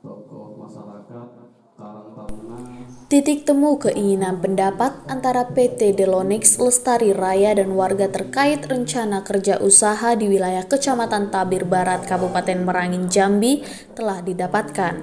tokoh masyarakat Karang Taruna. Titik temu keinginan pendapat antara PT Delonix Lestari Raya dan warga terkait rencana kerja usaha di wilayah Kecamatan Tabir Barat, Kabupaten Merangin, Jambi telah didapatkan.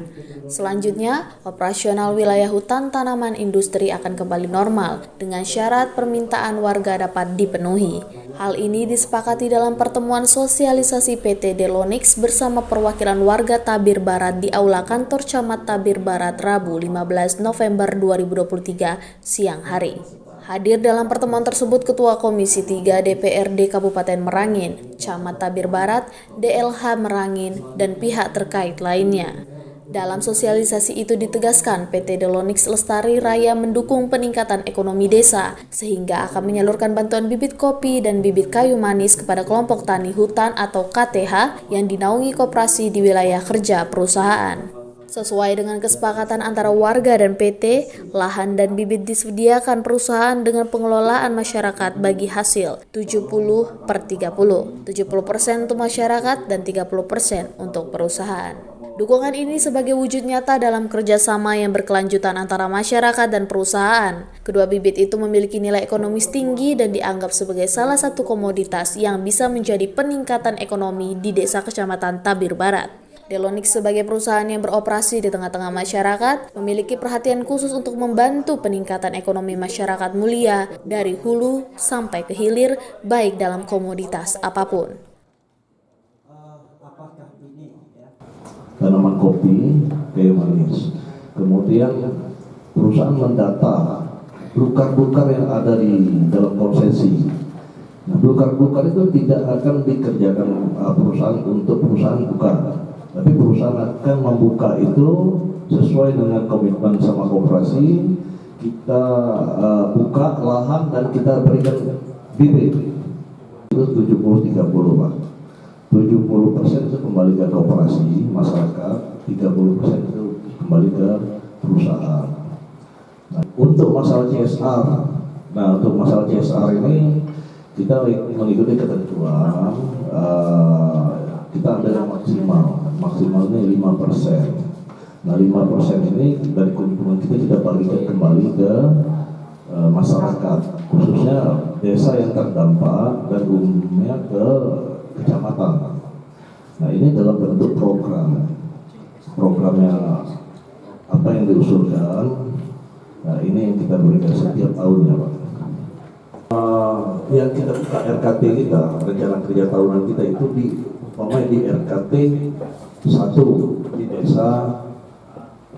Selanjutnya, operasional wilayah hutan tanaman industri akan kembali normal dengan syarat permintaan warga dapat dipenuhi. Hal ini disepakati dalam pertemuan sosialisasi PT Delonix bersama perwakilan warga Tabir Barat di Aula Kantor Camat Tabir Barat Rabu 15 November 2023 siang hari. Hadir dalam pertemuan tersebut Ketua Komisi 3 DPRD Kabupaten Merangin, Camat Tabir Barat, DLH Merangin, dan pihak terkait lainnya. Dalam sosialisasi itu ditegaskan PT Delonix Lestari Raya mendukung peningkatan ekonomi desa sehingga akan menyalurkan bantuan bibit kopi dan bibit kayu manis kepada kelompok tani hutan atau KTH yang dinaungi koperasi di wilayah kerja perusahaan. Sesuai dengan kesepakatan antara warga dan PT, lahan dan bibit disediakan perusahaan dengan pengelolaan masyarakat bagi hasil 70/30, 70% untuk masyarakat dan 30% untuk perusahaan. Dukungan ini sebagai wujud nyata dalam kerjasama yang berkelanjutan antara masyarakat dan perusahaan. Kedua bibit itu memiliki nilai ekonomis tinggi dan dianggap sebagai salah satu komoditas yang bisa menjadi peningkatan ekonomi di desa Kecamatan Tabir Barat. Delonix sebagai perusahaan yang beroperasi di tengah-tengah masyarakat memiliki perhatian khusus untuk membantu peningkatan ekonomi masyarakat mulia dari hulu sampai ke hilir baik dalam komoditas apapun. Tanaman kopi, kayu manis. Kemudian perusahaan mendata blukar-blukar yang ada di dalam konsesi. Nah, blukar-blukar itu tidak akan dikerjakan perusahaan untuk perusahaan buka, tapi perusahaan akan membuka itu sesuai dengan komitmen sama koperasi. Kita buka lahan dan kita berikan bibit. Itu 70/30, Pak. 70% itu kembali ke koperasi masyarakat, 30% itu kembali ke perusahaan. Nah, untuk masalah CSR, ini kita mengikuti ketentuan, kita ada yang maksimalnya 5%. Nah, 5% ini dari keuntungan kita bagikan kembali ke masyarakat, khususnya desa yang terdampak dan umumnya ke kecamatan. Nah, ini dalam bentuk programnya apa yang diusulkan. Nah, ini yang kita berikan setiap tahunnya, Pak. Yang kita buka RKT kita, rencana kerja tahunan kita itu di RKT 1 di desa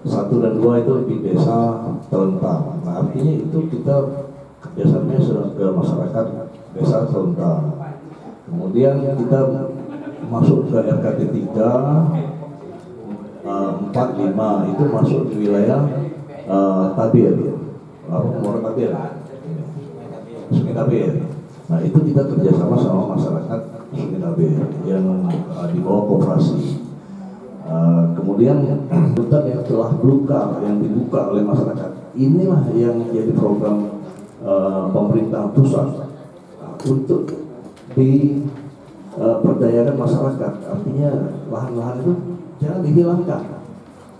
1 dan 2 itu di desa Telentang. Nah, artinya itu kita kerjasamanya sudah ke masyarakat desa Telentang. Kemudian kita masuk ke RKT 3, 4, 5 itu masuk di wilayah Tabir, Muara Tabir, Sungai Tabir. Nah, itu kita kerjasama sama masyarakat Sungai Tabir yang di bawah koperasi. Kemudian hutan yang telah yang dibuka oleh masyarakat, inilah yang menjadi program pemerintah pusat untuk diperdayakan masyarakat. Artinya lahan-lahan itu jangan dihilangkan.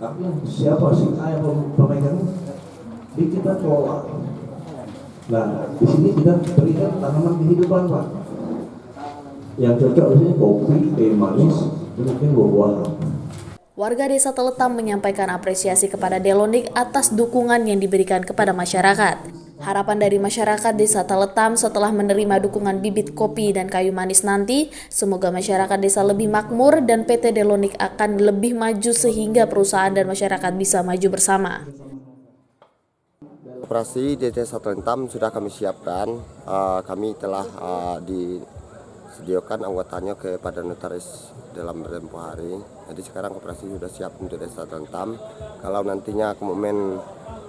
Artinya siapa sih yang pemegang? Kita kelola. Nah, di sini kita berikan tanaman kehidupan, Pak. Yang cocok di sini kopi, kayu manis, dan mungkin buah-buahan. Warga Desa Teletam menyampaikan apresiasi kepada Delonix atas dukungan yang diberikan kepada masyarakat. Harapan dari masyarakat Desa Teletam setelah menerima dukungan bibit kopi dan kayu manis nanti, semoga masyarakat desa lebih makmur dan PT Delonix akan lebih maju sehingga perusahaan dan masyarakat bisa maju bersama. Operasi di Desa Teletam sudah kami siapkan. Kami telah disediakan anggotanya kepada notaris dalam tempoh hari. Jadi sekarang operasi sudah siap untuk Desa Teletam. Kalau nantinya komitmen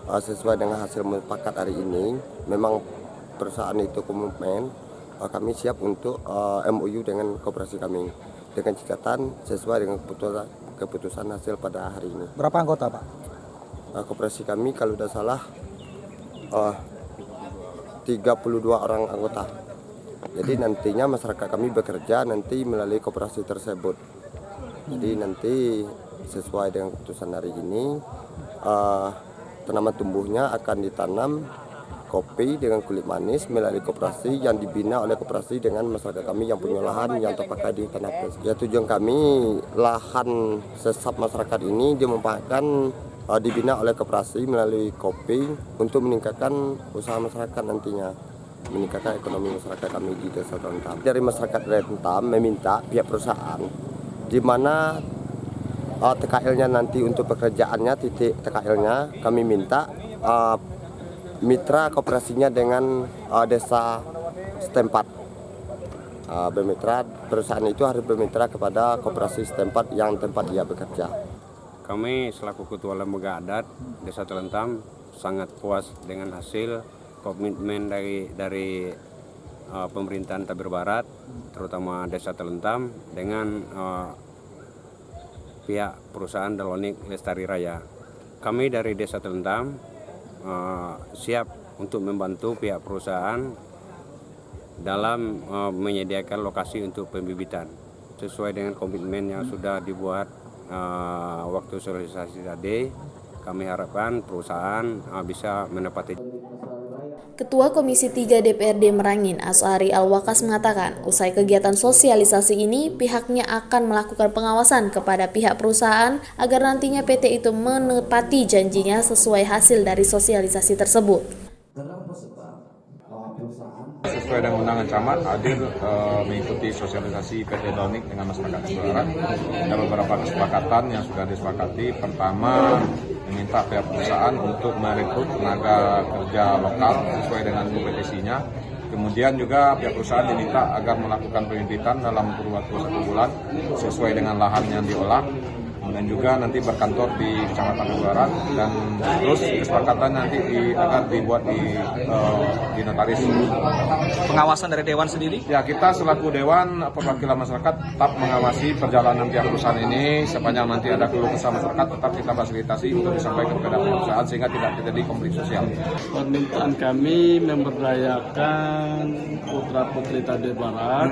sesuai dengan hasil mufakat hari ini, memang perusahaan itu komitmen, kami siap untuk MOU dengan koperasi kami dengan catatan sesuai dengan keputusan hasil pada hari ini. Berapa anggota, Pak? Koperasi kami kalau tidak salah 32 orang anggota. Jadi nantinya masyarakat kami bekerja nanti melalui koperasi tersebut. Jadi nanti sesuai dengan keputusan hari ini, tanaman tumbuhnya akan ditanam kopi dengan kulit manis melalui koperasi yang dibina oleh koperasi dengan masyarakat kami yang punya lahan yang terpakai di tanah pres. Ya, tujuan kami lahan sesap masyarakat ini dimanfaatkan dibina oleh koperasi melalui kopi untuk meningkatkan usaha masyarakat nantinya, meningkatkan ekonomi masyarakat kami di Desa Rentam. Dari masyarakat Rentam meminta pihak perusahaan di mana TKL-nya nanti untuk pekerjaannya, titik TKL-nya kami minta mitra kooperasinya dengan desa setempat. Perusahaan itu harus bermitra kepada koperasi setempat yang tempat dia bekerja. Kami selaku Ketua Lembaga Adat Desa Telentam sangat puas dengan hasil komitmen dari pemerintahan Tabir Barat, terutama Desa Telentam dengan pihak perusahaan Delonex Lestari Raya. Kami dari Desa Telentam siap untuk membantu pihak perusahaan dalam menyediakan lokasi untuk pembibitan sesuai dengan komitmen yang sudah dibuat waktu sosialisasi tadi. Kami harapkan perusahaan bisa menepati. Ketua Komisi 3 DPRD Merangin, Ashari Al-Wakas mengatakan, usai kegiatan sosialisasi ini, pihaknya akan melakukan pengawasan kepada pihak perusahaan agar nantinya PT itu menepati janjinya sesuai hasil dari sosialisasi tersebut. Sesuai dengan undangan camat, hadir mengikuti sosialisasi PT Delonex dengan masyarakat Barat. Ada beberapa kesepakatan yang sudah disepakati. Pertama, meminta pihak perusahaan untuk merekrut tenaga kerja lokal sesuai dengan kompetisinya. Kemudian juga pihak perusahaan diminta agar melakukan pembibitan dalam kurun waktu 1 bulan sesuai dengan lahan yang diolah. Dan juga nanti berkantor di Kecamatan Barat, dan terus kesepakatan nanti akan dibuat di notaris. Pengawasan dari Dewan sendiri? Ya, kita selaku Dewan Perwakilan Masyarakat tetap mengawasi perjalanan pihak perusahaan ini. Sepanjang nanti ada keluh kesah masyarakat, tetap kita fasilitasi untuk disampaikan kepada pihak perusahaan sehingga tidak terjadi konflik sosial. Permintaan kami memberdayakan putra-putri Tabir Barat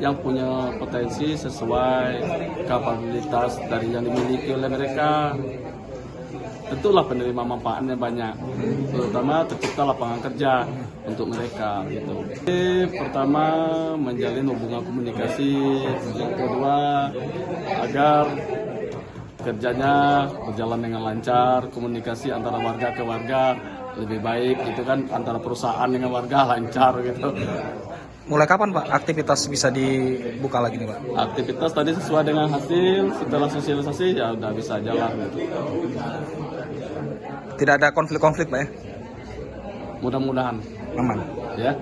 yang punya potensi sesuai kapabilitas dari yang dimiliki oleh mereka. Tentulah penerima manfaatnya banyak, terutama tercipta lapangan kerja untuk mereka gitu. Pertama, menjalin hubungan komunikasi. Yang kedua, agar kerjanya berjalan dengan lancar, komunikasi antara warga ke warga lebih baik, itu kan antara perusahaan dengan warga lancar gitu. Mulai kapan Pak aktivitas bisa dibuka lagi nih Pak? Aktivitas tadi sesuai dengan hasil, setelah sosialisasi ya udah bisa jalan gitu. Tidak ada konflik-konflik Pak ya? Mudah-mudahan Aman. ya.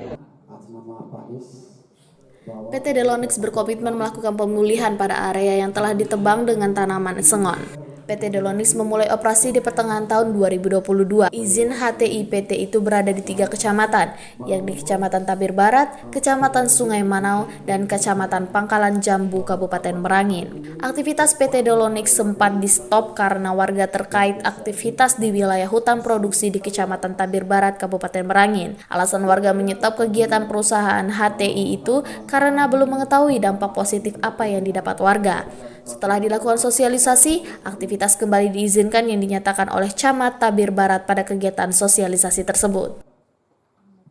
PT Delonex berkomitmen melakukan pemulihan pada area yang telah ditebang dengan tanaman sengon. PT Delonex memulai operasi di pertengahan tahun 2022. Izin HTI PT itu berada di 3 kecamatan, yakni Kecamatan Tabir Barat, Kecamatan Sungai Manau, dan Kecamatan Pangkalan Jambu, Kabupaten Merangin. Aktivitas PT Delonex sempat di-stop karena warga terkait aktivitas di wilayah hutan produksi di Kecamatan Tabir Barat, Kabupaten Merangin. Alasan warga menyetop kegiatan perusahaan HTI itu karena belum mengetahui dampak positif apa yang didapat warga. Setelah dilakukan sosialisasi, aktivitas kembali diizinkan yang dinyatakan oleh Camat Tabir Barat pada kegiatan sosialisasi tersebut.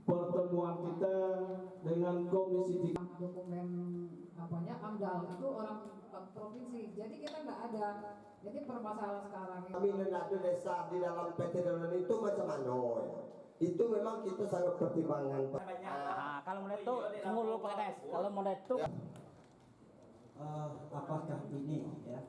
Pertemuan kita dengan Komisi 3 dokumen AMDAL itu orang provinsi, jadi kita nggak ada. Jadi permasalahan sekarang Kami menado desa di dalam PT Delonex itu macam mana ya? Itu memang kita sangat pertimbangan. Kalau mau itu tunggu dulu pakai tes. Kalau mau itu apakah ini ya